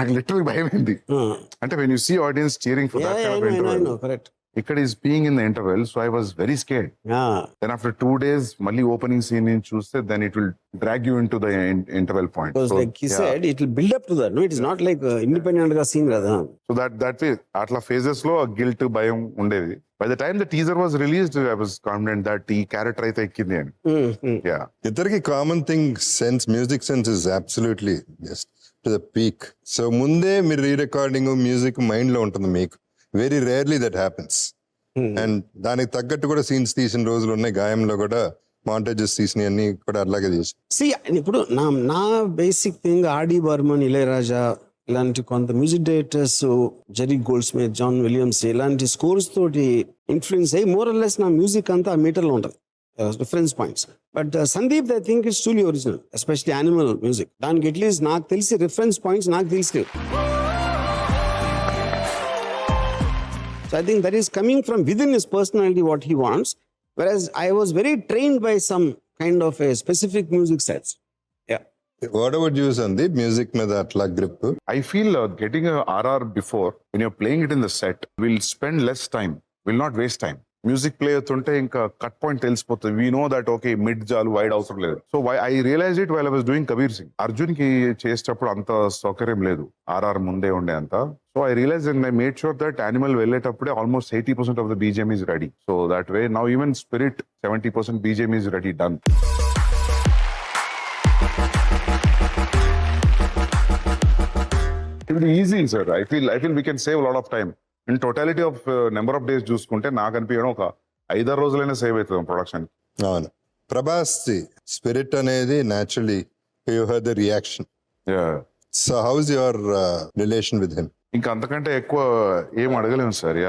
నాకు లిటరల్ భయం అయింది. అంటే when you see audience cheering for that kind of interval, correct. ఇక్కడ is being in the interval, so I was very scared. Then after 2 days మళ్ళీ opening scene నుంచి చూస్తే then it will drag you into the interval point. Because like he said, it will build up to that. No, it is not like independent గా scene కదా. So that వే అట్లా phases లో guilt భయం ఉండేది. By the time the teaser was released I was confident that ఈ character అయితే ఎక్కింది అని. యా, ఇద్దరికి common thing sense, music sense is absolutely just to the peak. So ముందే మీరు రీ రికార్డింగ్ మ్యూజిక్ మైండ్ లో ఉంటుంది మీకు. Very rarely that happens. And దానికి తగ్గట్టు కూడా సీన్స్ తీసిన రోజులు ఉన్నాయి. గాయంలో కూడా మాంటేజెస్ తీసిన అన్ని కూడా అలాగే చేసి. ఇప్పుడు నా బేసిక్ థింగ్ ఆర్డి బర్మన్, ఇళయరాజా ఇలాంటి కొంత music directors, Jerry Goldsmith, John Williams ఇలాంటి స్కోర్స్ తోటి ఇన్ఫ్లుయెన్స్ అయ్యి మోర్ ఆర్ లెస్ నా మ్యూజిక్ అంతా ఆ మీటర్ లో ఉంటుంది, reference points. But Sandeep I think it's truly original, especially animal music. దానికి అట్లీస్ట్ నాకు తెలిసి రిఫరెన్స్ పాయింట్స్ నాకు తెలిసి. So I think that is coming from within his personality, what he wants. Whereas I was very trained by some kind of a specific music sets. Yeah. What about you, Sandeep? Music మీద అట్లా grip? I feel getting a RR before, when you're playing it in the set, will spend less time, will not waste time. Music play అవుతుంటే ఇంకా cut point తెలిసిపోతుంది. We know that okay mid జాలు wide అవసరం లేదు. So I realise it while I was doing Kabir Singh. Arjun కి చేసేటప్పుడు అంత సౌకర్యం లేదు, ఆర్ఆర్ ముందే ఉండే అంత. So I realise and I made sure that Animal వెళ్ళేటప్పుడే almost 80% of the BGM is ready. So that way now even Spirit 70% BGM is ready, done. It will be easy, sir. I feel we can save a lot of time. In totality of number of days చూసుకుంటే నాకు అనిపించడం ఒక 5-6 రోజులైనా save అవుతుంది production. అవును. Prabhas Spirit అనేది naturally you heard the reaction. So how is your relation with him? ఇంకా అంతకంటే ఎక్కువ ఏం అడగలేము sir.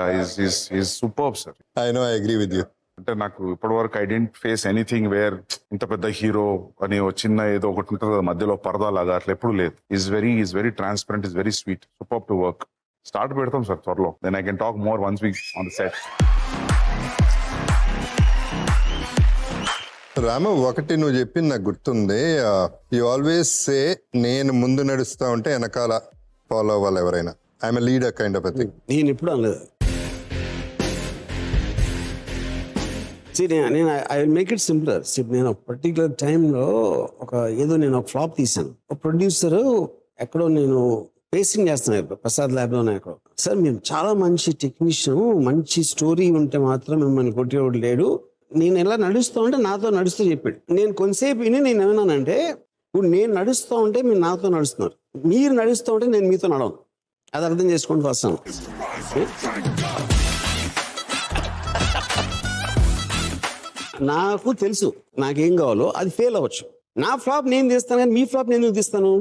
Is superb sir. I know, I agree with you. అంటే నాకు ఇప్పటి వరకు I didn't face anything where ఇంత పెద్ద హీరో అని చిన్న ఏదో ఒకటి ఉంటుంది మధ్యలో పరదా లాగా, అట్లా ఎప్పుడు లేదు. Is very transparent, is very sweet, superb to work. Start పెడతాం సార్ త్వరలో. Then I can talk more once we on the set. Rama, ఒకటి నువ్వు చెప్పింది నాకు గుర్తుంది. యు ఆల్వేస్ సే నేను ముందు నడుస్తా ఉంటే వెనకాల ఫాలో అవ్వాలి ఎవరైనా. I'm a leader kind of thing. నేను ఎప్పుడు అనలేదు. నేను I will make it simpler. నేను ఒక పర్టికులర్ టైంలో నేను ఒక ఫ్లాప్ తీసాను. ఒక ప్రొడ్యూసర్ ఎక్కడో నేను పేసింగ్ చేస్తున్నాను ప్రసాద్ ల్యాబ్ లోనే. ఎక్కడో సార్ మేము చాలా మంచి టెక్నీషియన్, మంచి స్టోరీ ఉంటే మాత్రం మిమ్మల్ని కొట్టేవాడు లేడు, నేను ఎలా నడుస్తూ ఉంటే నాతో నడుస్తూ చెప్పాడు. నేను కొంతసేపు విని నేను ఏమన్నానంటే, ఇప్పుడు నేను నడుస్తూ ఉంటే మీరు నాతో నడుస్తున్నారు, మీరు నడుస్తూ ఉంటే నేను మీతో నడవను. అది అర్థం చేసుకుంటూ వస్తాను. నాకు తెలుసు నాకేం కావాలో, అది ఫెయిల్ అవ్వచ్చు. నా ఫ్లాప్ నేను తీస్తాను కానీ మీ ఫ్లాప్ నేను తీస్తాను.